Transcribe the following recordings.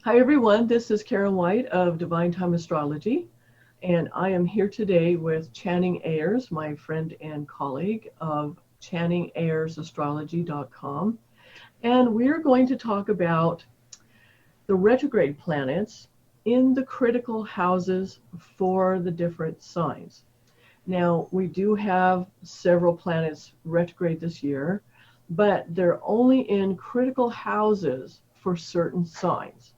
Hi everyone, this is Karen White of Divine Time Astrology, and I am here today with Channing Ayers, my friend and colleague of channingayersastrology.com, and we're going to talk about the retrograde planets in the critical houses for the different signs. Now, we do have several planets retrograde this year, but they're only in critical houses for certain signs.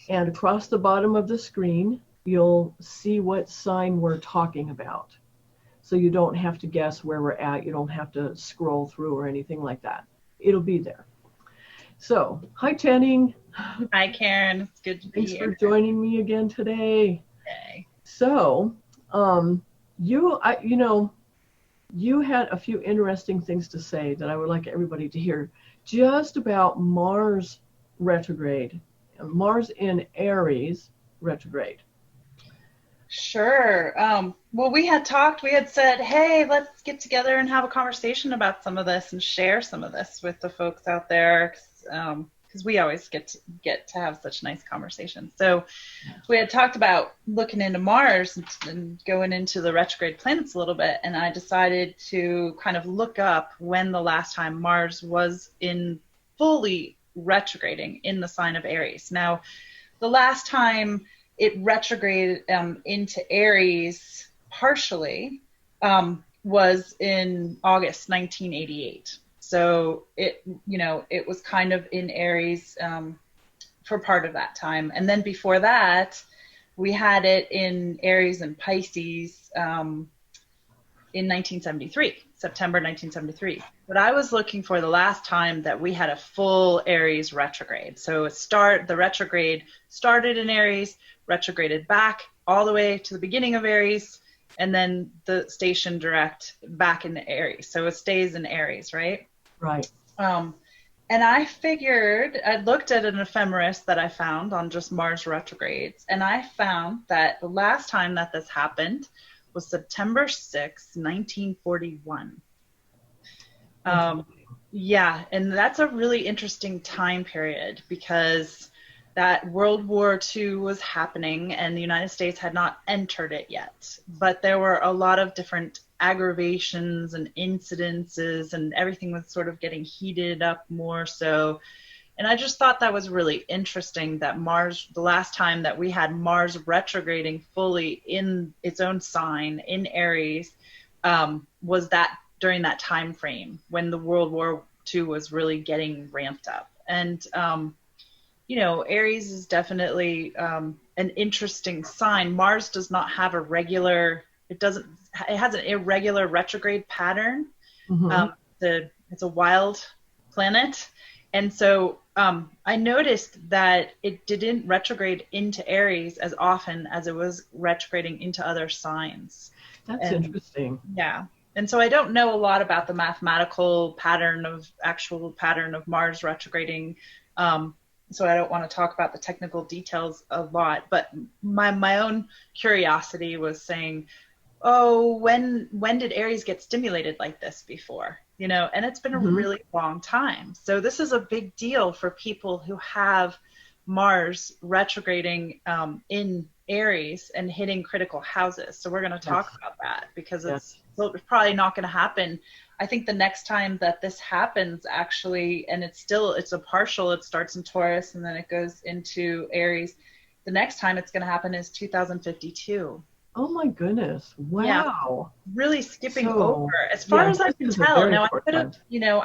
And across the bottom of the screen, you'll see what sign we're talking about. So you don't have to guess where we're at. You don't have to scroll through or anything like that. It'll be there. So, hi Channing. Hi, Karen. It's good to be Thanks here for joining me again today. today. So, you had a few interesting things to say that I would like everybody to hear just about Mars retrograde. Mars in Aries retrograde. Sure. Well, we had said, hey, let's get together and have a conversation about some of this and share some of this with the folks out there, because we always get to have such nice conversations. So we had talked about looking into Mars and going into the retrograde planets a little bit, and I decided to kind of look up when the last time Mars was in fully retrograding in the sign of Aries. Now, the last time it retrograded into Aries partially was in August 1988. So it was kind of in Aries for part of that time. And then before that, we had it in Aries and Pisces in 1973, September 1973. But I was looking for the last time that we had a full Aries retrograde. So the retrograde started in Aries, retrograded back all the way to the beginning of Aries, and then the station direct back into Aries. So it stays in Aries, right? Right. And I looked at an ephemeris that I found on just Mars retrogrades, and I found that the last time that this happened was September 6, 1941. Yeah, and that's a really interesting time period because that World War II was happening and the United States had not entered it yet. But there were a lot of different aggravations and incidences, and everything was sort of getting heated up more so. And I just thought that was really interesting that Mars, the last time that we had Mars retrograding fully in its own sign in Aries, was that during that time frame when the World War II was really getting ramped up. And Aries is definitely an interesting sign. Mars does not have it has an irregular retrograde pattern. Mm-hmm. It's a wild planet. And so I noticed that it didn't retrograde into Aries as often as it was retrograding into other signs. That's interesting. Yeah. And so I don't know a lot about the mathematical actual pattern of Mars retrograding. So I don't want to talk about the technical details a lot, but my own curiosity was saying, oh, when did Aries get stimulated like this before? And it's been a really long time. So this is a big deal for people who have Mars retrograding in Aries and hitting critical houses. So we're going to talk about that because it's probably not going to happen. I think the next time that this happens actually, and it's a partial, it starts in Taurus and then it goes into Aries. The next time it's going to happen is 2052. Oh my goodness. Wow. Yeah, really skipping over. As far as I can tell. Now I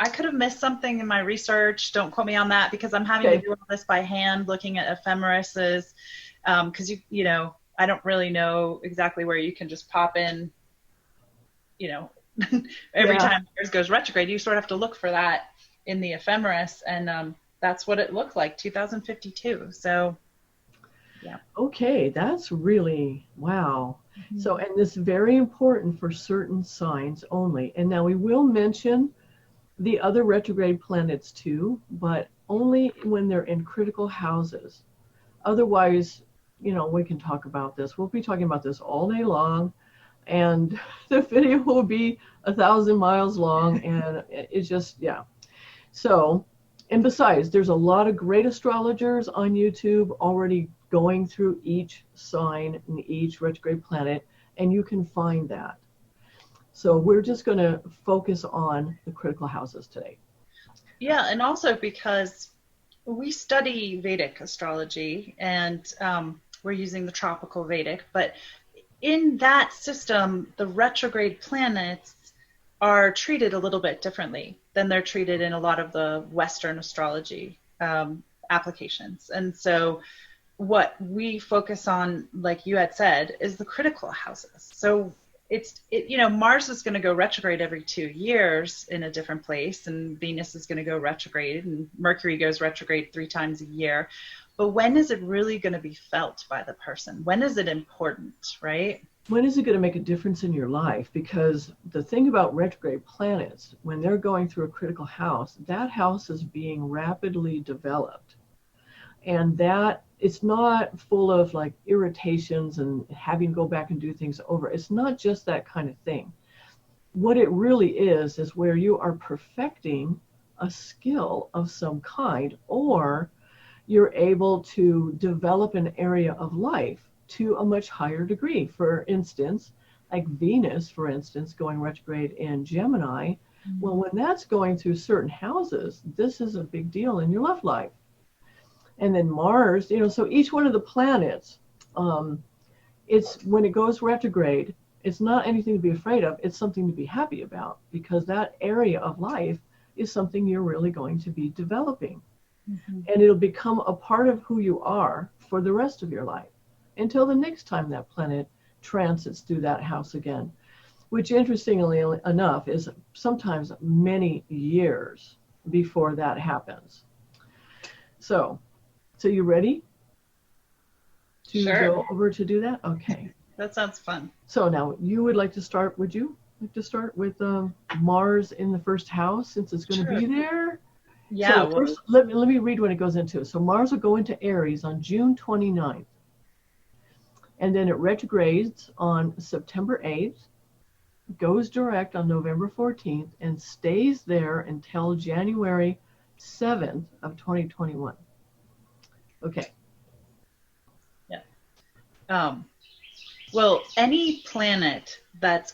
could have missed something in my research. Don't quote me on that because I'm having to do all this by hand looking at ephemerises. Because I don't really know exactly where you can just pop in, every time Mars goes retrograde, you sort of have to look for that in the ephemeris, and that's what it looked like, 2052. So, yeah. Okay, that's really, wow. Mm-hmm. So, and this is very important for certain signs only. And now we will mention the other retrograde planets too, but only when they're in critical houses. Otherwise, we can talk about this. We'll be talking about this all day long, and the video will be 1,000 miles long, and it's just, yeah. So, And besides, there's a lot of great astrologers on YouTube already going through each sign and each retrograde planet, and you can find that. So we're just going to focus on the critical houses today. Yeah, and also because we study Vedic astrology, and we're using the tropical Vedic, but in that system, the retrograde planets are treated a little bit differently than they're treated in a lot of the Western astrology applications. And so what we focus on, like you had said, is the critical houses. So Mars is going to go retrograde every 2 years in a different place, and Venus is going to go retrograde, and Mercury goes retrograde 3 times a year. But when is it really going to be felt by the person? When is it important, right? When is it going to make a difference in your life? Because the thing about retrograde planets, when they're going through a critical house, that house is being rapidly developed. And that it's not full of like irritations and having to go back and do things over. It's not just that kind of thing. What it really is where you are perfecting a skill of some kind, or you're able to develop an area of life to a much higher degree. For instance, like Venus, for instance, going retrograde in Gemini, well, when that's going through certain houses, this is a big deal in your love life. And then Mars, so each one of the planets, it's when it goes retrograde, it's not anything to be afraid of. It's something to be happy about, because that area of life is something you're really going to be developing. Mm-hmm. And it'll become a part of who you are for the rest of your life until the next time that planet transits through that house again, which interestingly enough is sometimes many years before that happens. So you ready to go over to do that? Okay. That sounds fun. So now you would like to start, would you like to start with Mars in the first house, since it's going to be there? Yeah. So first, let me read what it goes into. So Mars will go into Aries on June 29th. And then it retrogrades on September 8th, goes direct on November 14th, and stays there until January 7th of 2021. Okay. Yeah. Well, any planet that's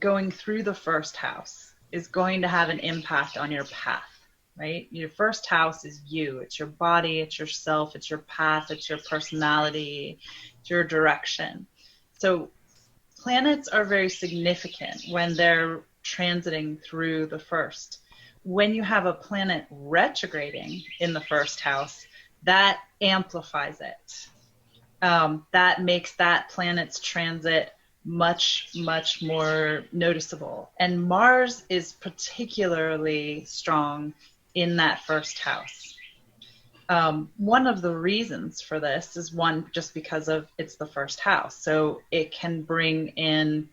going through the first house is going to have an impact on your path, right? Your first house is you. It's your body, it's yourself, it's your path, it's your personality, it's your direction. So planets are very significant when they're transiting through the first. When you have a planet retrograding in the first house, that amplifies it. That makes that planet's transit much, much more noticeable. And Mars is particularly strong in that first house. One of the reasons for this is just because of it's the first house. So it can bring in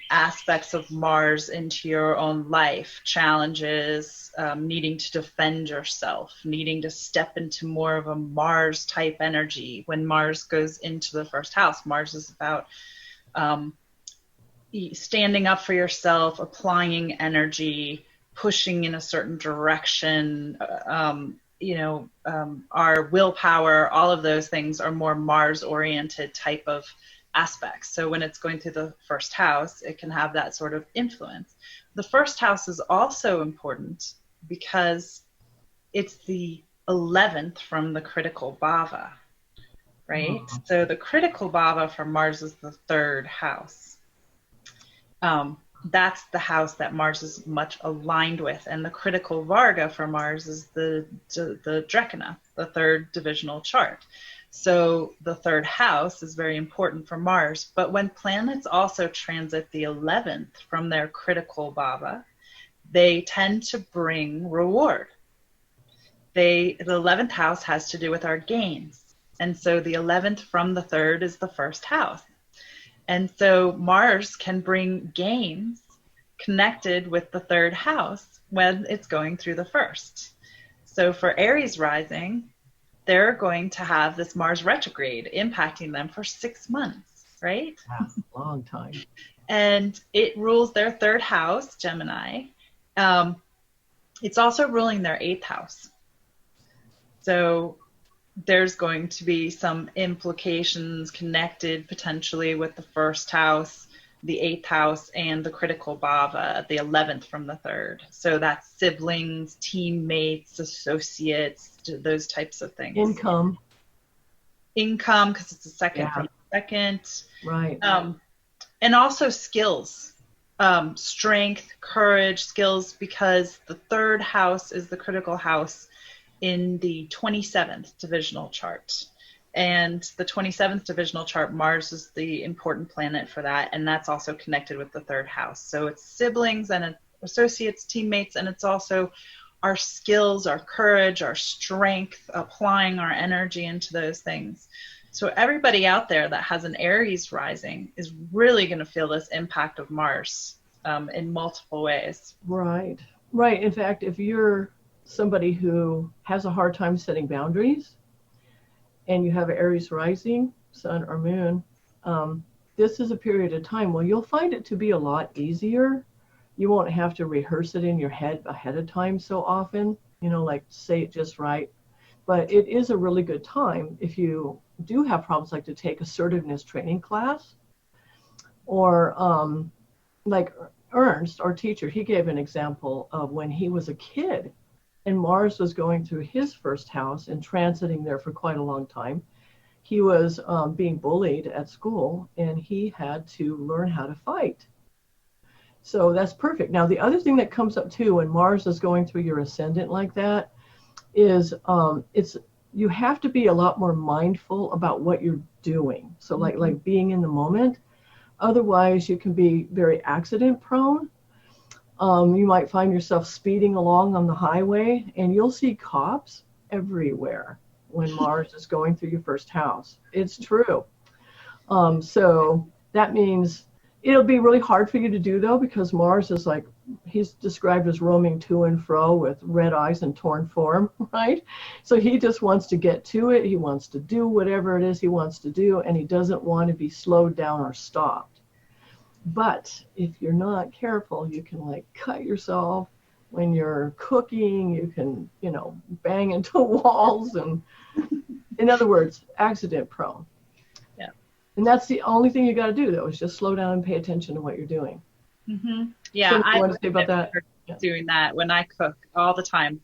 aspects of Mars into your own life, challenges, needing to defend yourself, needing to step into more of a Mars type energy. When Mars goes into the first house, Mars is about standing up for yourself, applying energy, pushing in a certain direction, our willpower, all of those things are more Mars oriented type of aspects. So when it's going through the first house, it can have that sort of influence. The first house is also important because it's the 11th from the critical bhava, right? Oh. So the critical bhava for Mars is the 3rd house. That's the house that Mars is much aligned with. And the critical varga for Mars is the Drekana, the 3rd divisional chart. So the 3rd house is very important for Mars. But when planets also transit the 11th from their critical bhava, they tend to bring reward. The 11th house has to do with our gains. And so the 11th from the 3rd is the 1st house. And so Mars can bring gains connected with the 3rd house when it's going through the 1st. So for Aries rising, they're going to have this Mars retrograde impacting them for 6 months, right? Wow, long time. And it rules their 3rd house, Gemini. It's also ruling their 8th house. So there's going to be some implications connected potentially with the 1st house, the 8th house, and the critical bhava, the 11th from the 3rd. So that's siblings, teammates, associates, those types of things. Income, because it's the 2nd from the 2nd. Right. And also skills, strength, courage, skills, because the 3rd house is the critical house in the 27th divisional chart. And the 27th divisional chart, Mars is the important planet for that, and that's also connected with the 3rd house. So it's siblings and associates, teammates, and it's also our skills, our courage, our strength, applying our energy into those things. So everybody out there that has an Aries rising is really going to feel this impact of Mars in multiple ways. Right. Right. In fact, if you're somebody who has a hard time setting boundaries and you have Aries rising, sun or moon, this is a period of time where you'll find it to be a lot easier. You won't have to rehearse it in your head ahead of time so often, like say it just right. But it is a really good time if you do have problems, like to take assertiveness training class, or like Ernst, our teacher, he gave an example of when he was a kid and Mars was going through his 1st house and transiting there for quite a long time. He was being bullied at school, and he had to learn how to fight. So that's perfect. Now, the other thing that comes up too when Mars is going through your ascendant like that is you have to be a lot more mindful about what you're doing. So like being in the moment. Otherwise, you can be very accident prone. You might find yourself speeding along on the highway, and you'll see cops everywhere when Mars is going through your 1st house. It's true. So that means it'll be really hard for you to do, though, because Mars is like, he's described as roaming to and fro with red eyes and torn form, right? So he just wants to get to it. He wants to do whatever it is he wants to do, and he doesn't want to be slowed down or stopped. But if you're not careful, you can like cut yourself when you're cooking. You can, bang into walls, and in other words, accident prone. Yeah. And that's the only thing you got to do, though, is just slow down and pay attention to what you're doing. Mm-hmm. Yeah, I want to say about that. Doing that when I cook all the time,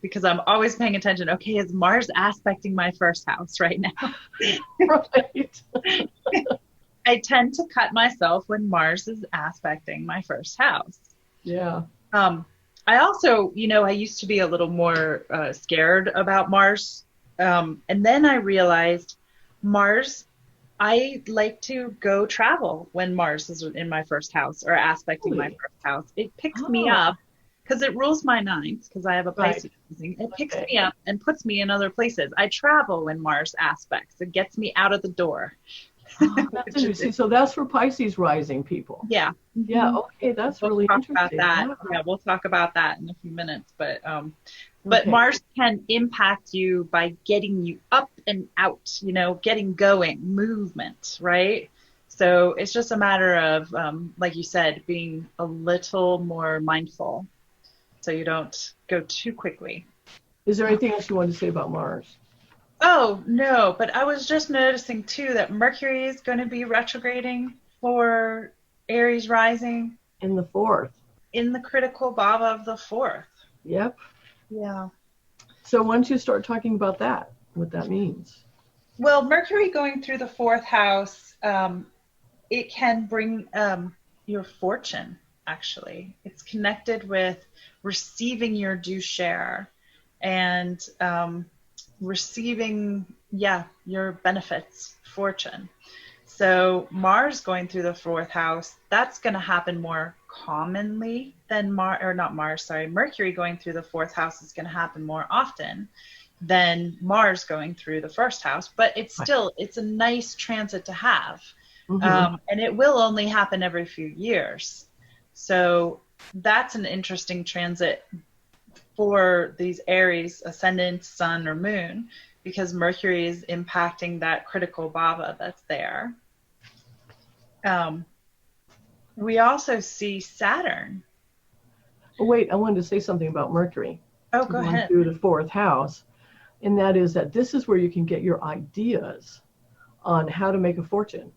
because I'm always paying attention. Okay, is Mars aspecting my 1st house right now? Right. I tend to cut myself when Mars is aspecting my 1st house. Yeah. I also, I used to be a little more scared about Mars. And then I realized Mars, I like to go travel when Mars is in my 1st house or aspecting my 1st house. It picks me up because it rules my 9th, because I have a Pisces rising. It picks me up and puts me in other places. I travel when Mars aspects. It gets me out of the door. That's interesting. So that's for Pisces rising people. Yeah. Yeah. Okay. That's really interesting. About that. Yeah, we'll talk about that in a few minutes. But Mars can impact you by getting you up and out, getting going, movement, right? So it's just a matter of, like you said, being a little more mindful so you don't go too quickly. Is there anything else you wanted to say about Mars? Oh, no, but I was just noticing, too, that Mercury is going to be retrograding for Aries rising. In the 4th. In the critical bhava of the 4th. Yep. Yeah. So once you start talking about that, what that means. Well, Mercury going through the 4th house, it can bring your fortune, actually. It's connected with receiving your due share and receiving, your benefits, fortune. So Mars going through the 4th house, that's going to happen more commonly than Mercury going through the 4th house is going to happen more often than Mars going through the 1st house. But it's a nice transit to have. Mm-hmm. And it will only happen every few years. So that's an interesting transit for these Aries ascendant, sun, or moon, because Mercury is impacting that critical bhava that's there. We also see Saturn Oh, wait, I wanted to say something about Mercury Oh, go going ahead. through the fourth house. And that is that this is where you can get your ideas on how to make a fortune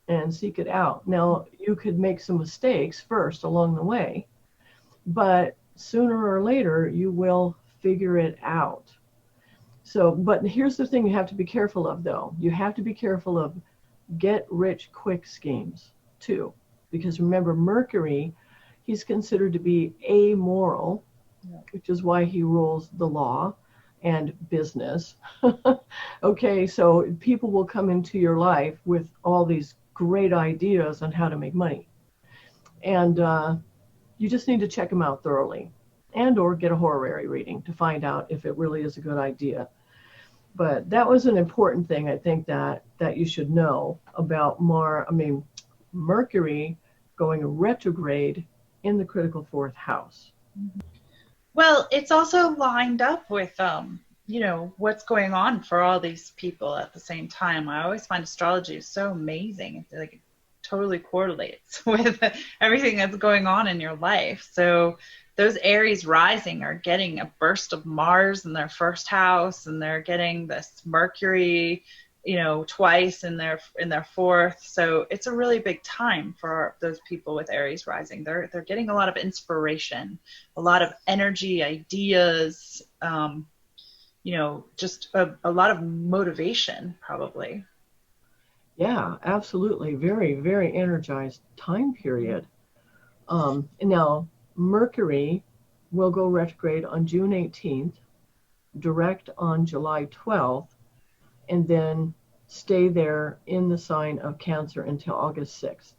and seek it out. Now, you could make some mistakes first along the way, but sooner or later you will figure it out. So, but here's the thing you have to be careful of, though. You have to be careful of get rich quick schemes too, because remember, Mercury, he's considered to be amoral, Yeah. which is why he rules the law and business. Okay, so people will come into your life with all these great ideas on how to make money, and you just need to check them out thoroughly, and or get a horary reading to find out if it really is a good idea. But that was an important thing, I think, that you should know about Mercury going retrograde in the critical fourth house. Well, it's also lined up with what's going on for all these people at the same time. I always find astrology is so amazing. It's like it totally correlates with everything that's going on in your life. So those Aries rising are getting a burst of Mars in their first house, and they're getting this Mercury, twice in their fourth. So it's a really big time for those people with Aries rising. They're getting a lot of inspiration, a lot of energy, ideas, just a lot of motivation, probably. Yeah, absolutely. Very, very energized time period. And now Mercury will go retrograde on June 18th, direct on July 12th, and then stay there in the sign of Cancer until August 6th.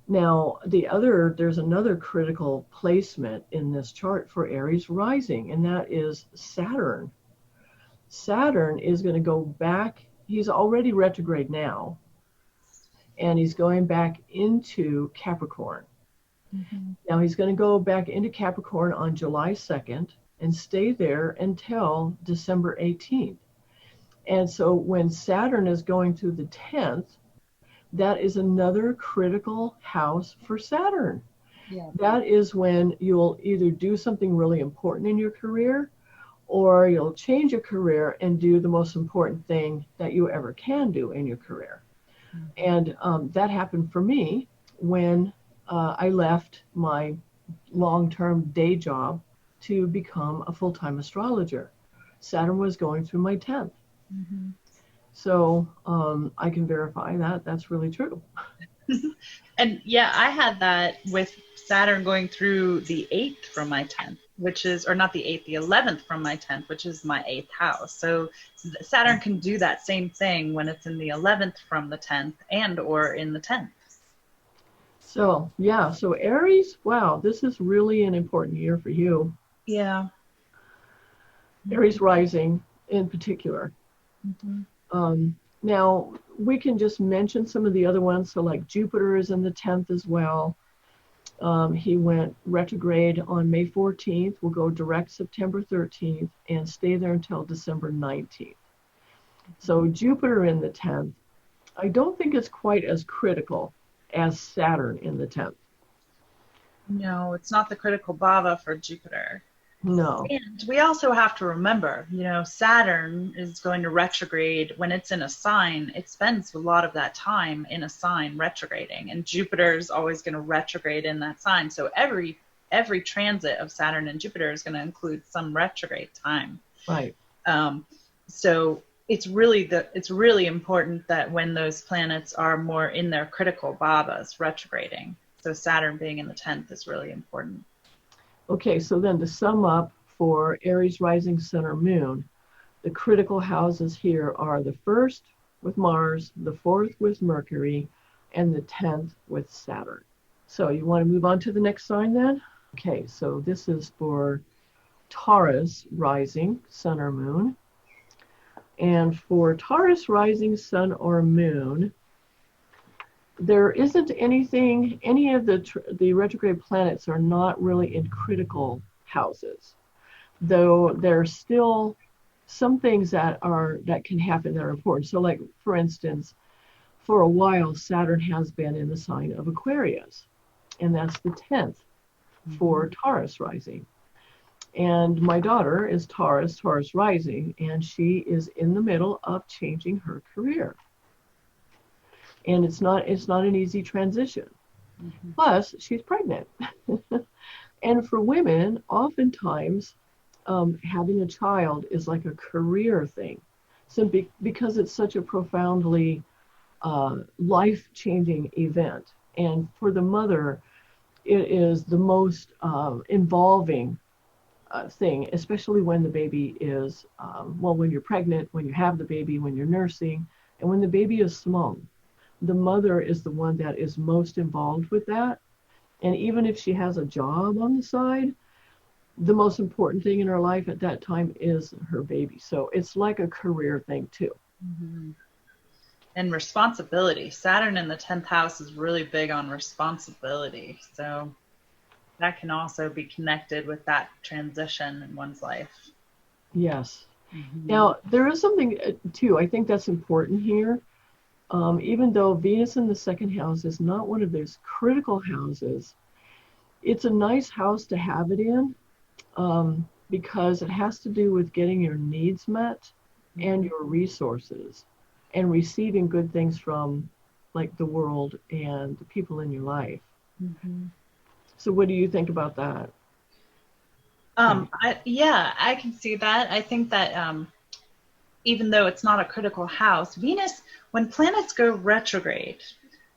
Now, there's another critical placement in this chart for Aries rising, and that is Saturn. Saturn is going to go back. He's already retrograde now, and he's going back into Capricorn. Mm-hmm. Now, he's going to go back into Capricorn on July 2nd and stay there until December 18th. And so when Saturn is going through the 10th, that is another critical house for Saturn. Yeah. That is when you'll either do something really important in your career, or you'll change your career and do the most important thing that you ever can do in your career. And that happened for me when I left my long-term day job to become a full-time astrologer. Saturn was going through my 10th. Mm-hmm. So I can verify that that's really true. And yeah, I had that with Saturn going through the 8th from my 10th, or not the 8th, the 11th from my 10th, which is my 8th house. So Saturn can do that same thing when it's in the 11th from the 10th and or in the 10th. So yeah, so Aries, wow, this is really an important year for you. Yeah. Aries rising in particular. Mm-hmm. Now, we can just mention some of the other ones. So like Jupiter is in the 10th as well. He went retrograde on May 14th, will go direct September 13th, and stay there until December 19th. So Jupiter in the 10th, I don't think it's quite as critical as Saturn in the 10th. No, it's not the critical bhava for Jupiter. No. And we also have to remember, Saturn is going to retrograde when it's in a sign. It spends a lot of that time in a sign retrograding, and Jupiter is always going to retrograde in that sign. So every transit of Saturn and Jupiter is going to include some retrograde time. Right. So it's really important that when those planets are more in their critical bhavas retrograding. So Saturn being in the 10th is really important. Okay, so then to sum up for Aries rising sun or moon, the critical houses here are the 1st with Mars, the 4th with Mercury, and the 10th with Saturn. So you want to move on to the next sign then? Okay, so this is for Taurus rising sun or moon. And for Taurus rising sun or moon, there isn't anything, any of the retrograde planets are not really in critical houses, though there's still some things that can happen that are important. So like, for instance, for a while, Saturn has been in the sign of Aquarius, and that's the 10th. for Taurus rising. And my daughter is Taurus, Taurus rising, and she is in the middle of changing her career. And it's not an easy transition. Plus, she's pregnant. And for women, oftentimes, having a child is like a career thing. So because it's such a profoundly life-changing event. And for the mother, it is the most involving thing, especially when the baby is, when you're pregnant, when you have the baby, when you're nursing, and when the baby is small. The mother is the one that is most involved with that. And even if she has a job on the side, the most important thing in her life at that time is her baby. So it's like a career thing too. Mm-hmm. And responsibility. Saturn in the 10th house is really big on responsibility. So that can also be connected with that transition in one's life. Yes. Mm-hmm. Now, there is something too, I think that's important here. Even though Venus in the second house is not one of those critical houses, it's a nice house to have it in because it has to do with getting your needs met and your resources and receiving good things from like the world and the people in your life. Mm-hmm. So what do you think about that? I can see that. I think that even though it's not a critical house, Venus, when planets go retrograde,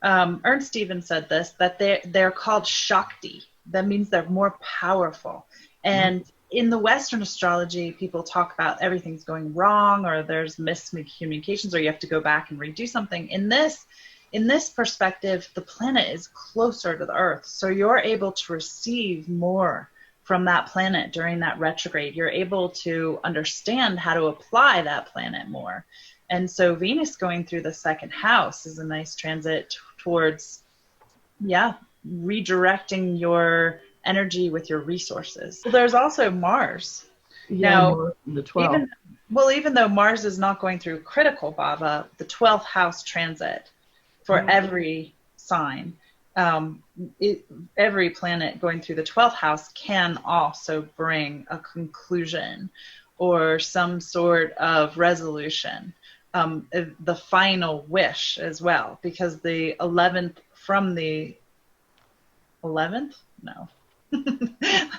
Ernst Stevens said this, that they're called Shakti. That means they're more powerful. And in the Western astrology, people talk about everything's going wrong or there's miscommunications or you have to go back and redo something. In this perspective, the planet is closer to the Earth. So you're able to receive more from that planet during that retrograde. You're able to understand how to apply that planet more. And so Venus going through the second house is a nice transit towards, redirecting your energy with your resources. Well, there's also Mars. Now, the 12th. Even though Mars is not going through critical bhava, the 12th house transit for every sign, every planet going through the 12th house can also bring a conclusion or some sort of resolution, the final wish as well, because the 11th from the 11th? No.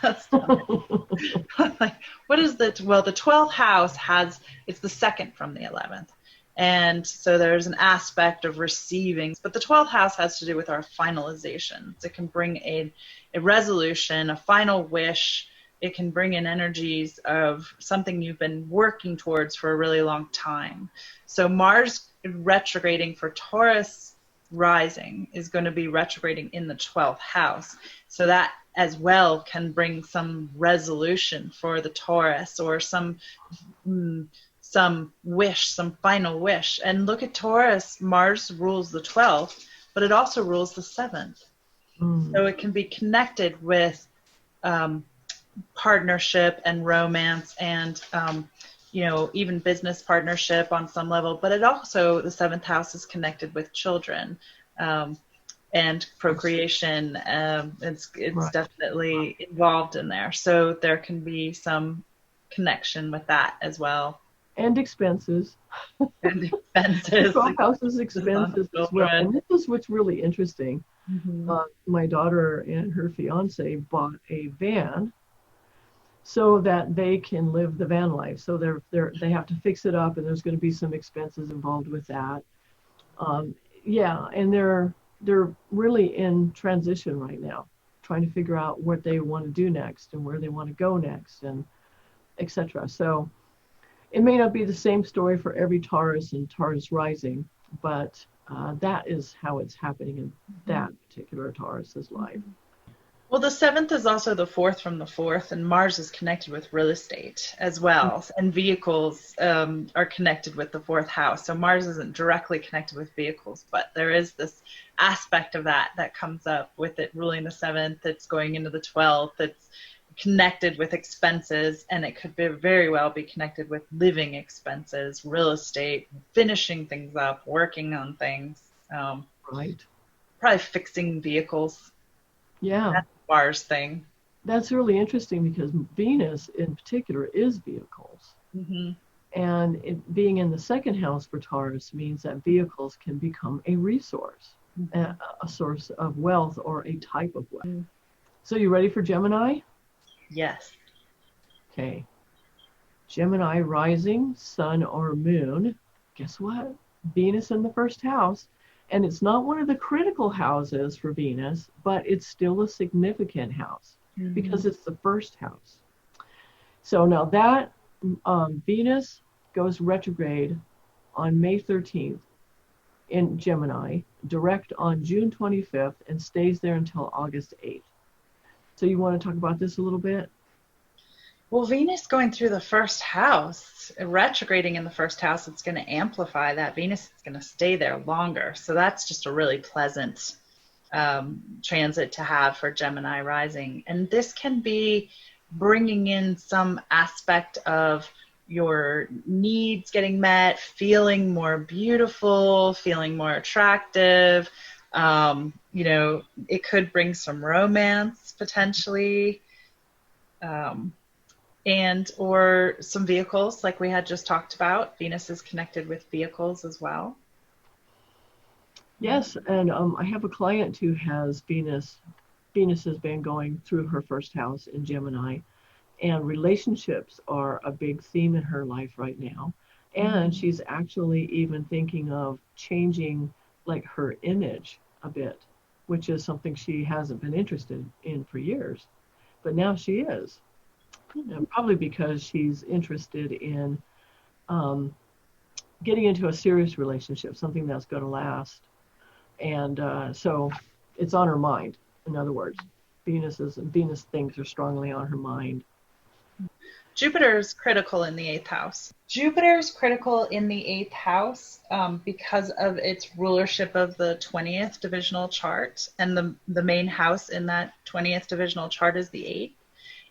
That's like, what is the 12th house it's the second from the 11th. And so there's an aspect of receiving, but the 12th house has to do with our finalizations. It can bring a resolution, a final wish. It can bring in energies of something you've been working towards for a really long time. So Mars retrograding for Taurus rising is going to be retrograding in the 12th house. So that as well can bring some resolution for the Taurus or some wish, some final wish. And look at Taurus, Mars rules the 12th, but it also rules the 7th. So it can be connected with partnership and romance and, even business partnership on some level. But it also, the 7th house is connected with children and procreation. It's definitely involved in there. So there can be some connection with that as well. And expenses. And expenses. 12th house is expenses as well. And this is what's really interesting. Mm-hmm. My daughter and her fiance bought a van so that they can live the van life. So they have to fix it up, and there's going to be some expenses involved with that. And they're really in transition right now, trying to figure out what they want to do next and where they want to go next, and etc. So it may not be the same story for every Taurus and Taurus rising, but that is how it's happening in that particular Taurus's life. Well, the 7th is also the 4th from the 4th, and Mars is connected with real estate as well, and vehicles are connected with the 4th house. So Mars isn't directly connected with vehicles, but there is this aspect of that comes up with it ruling the 7th. It's going into the 12th. It's connected with expenses, and it could very well be connected with living expenses, real estate, finishing things up, working on things. Right. Probably fixing vehicles. Yeah. That's Mars thing. That's really interesting because Venus in particular is vehicles. Mm-hmm. And it, being in the second house for Taurus means that vehicles can become a resource, a source of wealth or a type of wealth. Mm-hmm. So you ready for Gemini? Yes. Okay. Gemini rising, sun or moon. Guess what? Venus in the first house. And it's not one of the critical houses for Venus, but it's still a significant house because it's the first house. So now that Venus goes retrograde on May 13th in Gemini, direct on June 25th, and stays there until August 8th. So you want to talk about this a little bit? Well, Venus going through the first house, retrograding in the first house, it's going to amplify that. Venus is going to stay there longer. So that's just a really pleasant transit to have for Gemini rising. And this can be bringing in some aspect of your needs getting met, feeling more beautiful, feeling more attractive. It could bring some romance potentially. And or some vehicles like we had just talked about. Venus is connected with vehicles as well. Yes, and I have a client who has Venus. Venus has been going through her first house in Gemini, and relationships are a big theme in her life right now. And she's actually even thinking of changing like her image a bit, which is something she hasn't been interested in for years. But now she is. And probably because she's interested in getting into a serious relationship, something that's going to last. And so it's on her mind. In other words, Venus things are strongly on her mind. Jupiter is critical in the eighth house. Jupiter is critical in the eighth house because of its rulership of the 20th divisional chart. And the main house in that 20th divisional chart is the eighth.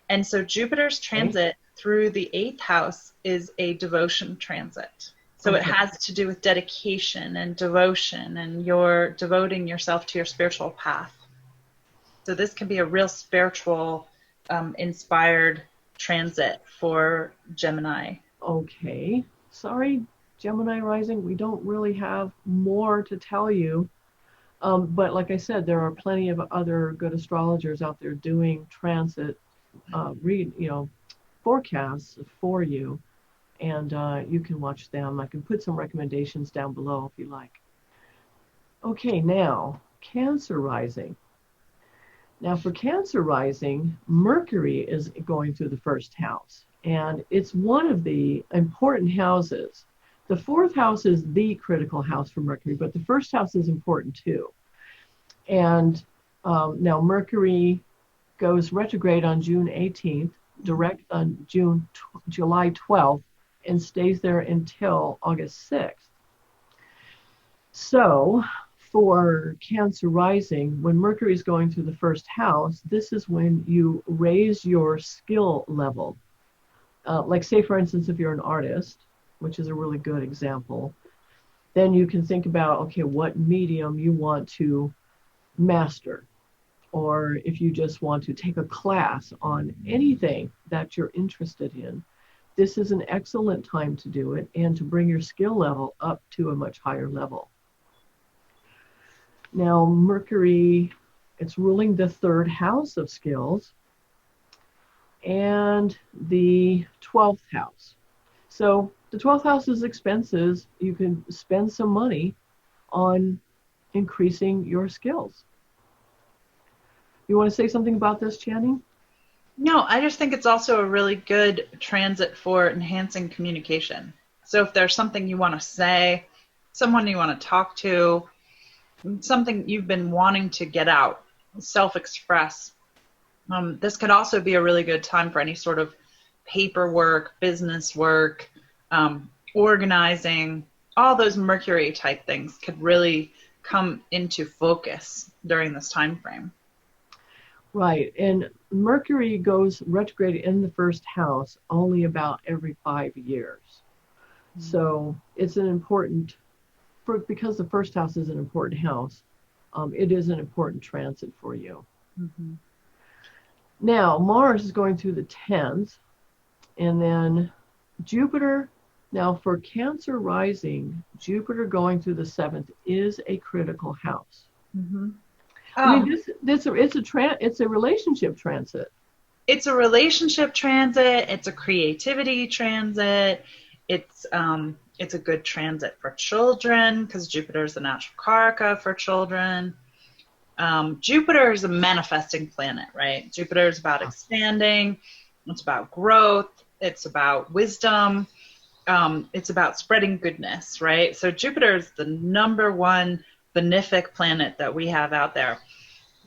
And so Jupiter's transit through the eighth house is a devotion transit. So it has to do with dedication and devotion, and you're devoting yourself to your spiritual path. So this can be a real spiritual, inspired transit for Gemini. Okay. Sorry, Gemini rising, we don't really have more to tell you. But like I said, there are plenty of other good astrologers out there doing transit forecasts for you, and you can watch them. I can put some recommendations down below if you like. Okay, now Cancer rising. Now for Cancer rising, Mercury is going through the first house, and it's one of the important houses. The fourth house is the critical house for Mercury, but the first house is important too. And now Mercury goes retrograde on June 18th, direct on July 12th, and stays there until August 6th. So for Cancer rising, when Mercury is going through the first house, this is when you raise your skill level. Like say, for instance, if you're an artist, which is a really good example, then you can think about, okay, what medium you want to master. Or if you just want to take a class on anything that you're interested in, this is an excellent time to do it and to bring your skill level up to a much higher level. Now, Mercury, it's ruling the third house of skills and the 12th house. So the 12th house is expenses. You can spend some money on increasing your skills. You want to say something about this, Channing? No, I just think it's also a really good transit for enhancing communication. So if there's something you want to say, someone you want to talk to, something you've been wanting to get out, self-express, this could also be a really good time for any sort of paperwork, business work, organizing. All those Mercury type things could really come into focus during this time frame. Right, and Mercury goes retrograde in the first house only about every 5 years. So it's an important, because the first house is an important house, it is an important transit for you. Now, Mars is going through the 10th, and then Jupiter. Now, for Cancer rising, Jupiter going through the 7th is a critical house. Mm-hmm. I mean, it's a relationship transit. It's a relationship transit. It's a creativity transit. It's a good transit for children because Jupiter is the natural karaka for children. Jupiter is a manifesting planet, right? Jupiter is about expanding. It's about growth. It's about wisdom. It's about spreading goodness, right? So Jupiter is the number one benefic planet that we have out there.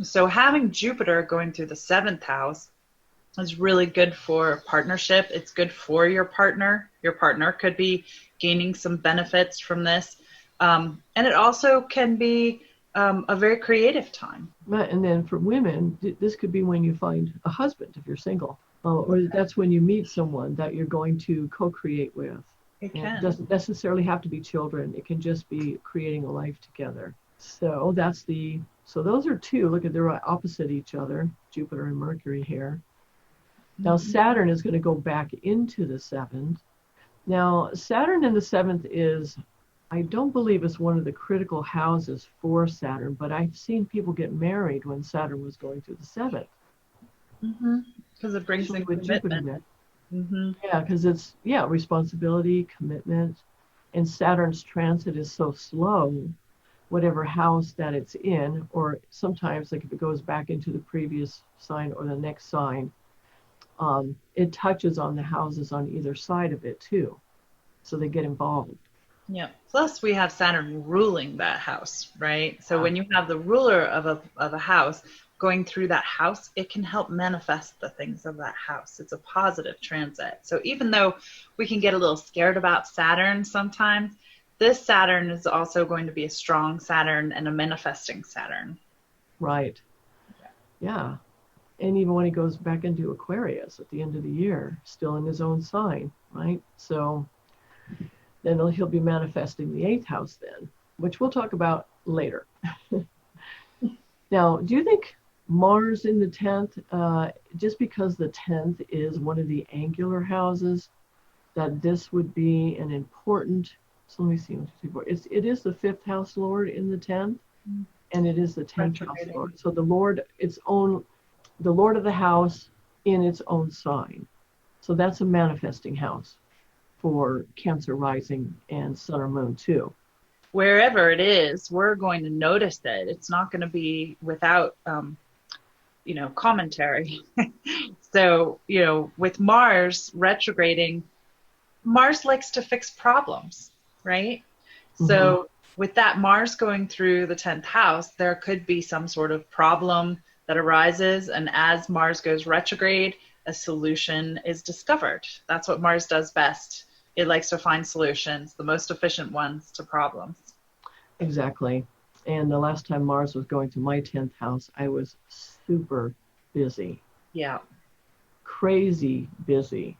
So having Jupiter going through the 7th house is really good for partnership. It's good for your partner. Your partner could be gaining some benefits from this. And it also can be a very creative time. And then for women, this could be when you find a husband if you're single, or that's when you meet someone that you're going to co-create with. It can. It doesn't necessarily have to be children. It can just be creating a life together. So those are two. Look at, they're opposite each other, Jupiter and Mercury here. Now Saturn is going to go back into the 7th. Now Saturn in the 7th is, I don't believe it's one of the critical houses for Saturn, but I've seen people get married when Saturn was going through the 7th. Because it brings in commitment. Yeah, because it's, responsibility, commitment, and Saturn's transit is so slow, whatever house that it's in, or sometimes like if it goes back into the previous sign or the next sign, it touches on the houses on either side of it too. So they get involved. Yeah. Plus we have Saturn ruling that house, right? So when you have the ruler of a house going through that house, it can help manifest the things of that house. It's a positive transit. So even though we can get a little scared about Saturn sometimes, this Saturn is also going to be a strong Saturn and a manifesting Saturn. Right. Yeah. And even when he goes back into Aquarius at the end of the year, still in his own sign, right? So then he'll be manifesting the 8th house then, which we'll talk about later. Now, do you think Mars in the 10th, just because the 10th is one of the angular houses, that this would be an important, so let me see, 1, 2, 3, 4. It is the 5th house Lord in the 10th, and it is the 10th house Lord. So the Lord of the house in its own sign. So that's a manifesting house for Cancer rising and Sun or Moon too. Wherever it is, we're going to notice it. It's not going to be without, commentary. So, with Mars retrograding, Mars likes to fix problems, right? So with that Mars going through the 10th house, there could be some sort of problem that arises. And as Mars goes retrograde, a solution is discovered. That's what Mars does best. It likes to find solutions, the most efficient ones to problems. Exactly. And the last time Mars was going to my 10th house, I was super busy. Yeah. Crazy busy.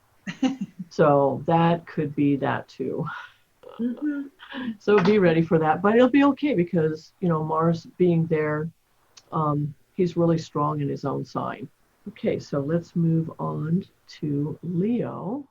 So that could be that too. So be ready for that. But it'll be okay because, Mars being there, he's really strong in his own sign. Okay, so let's move on to Leo.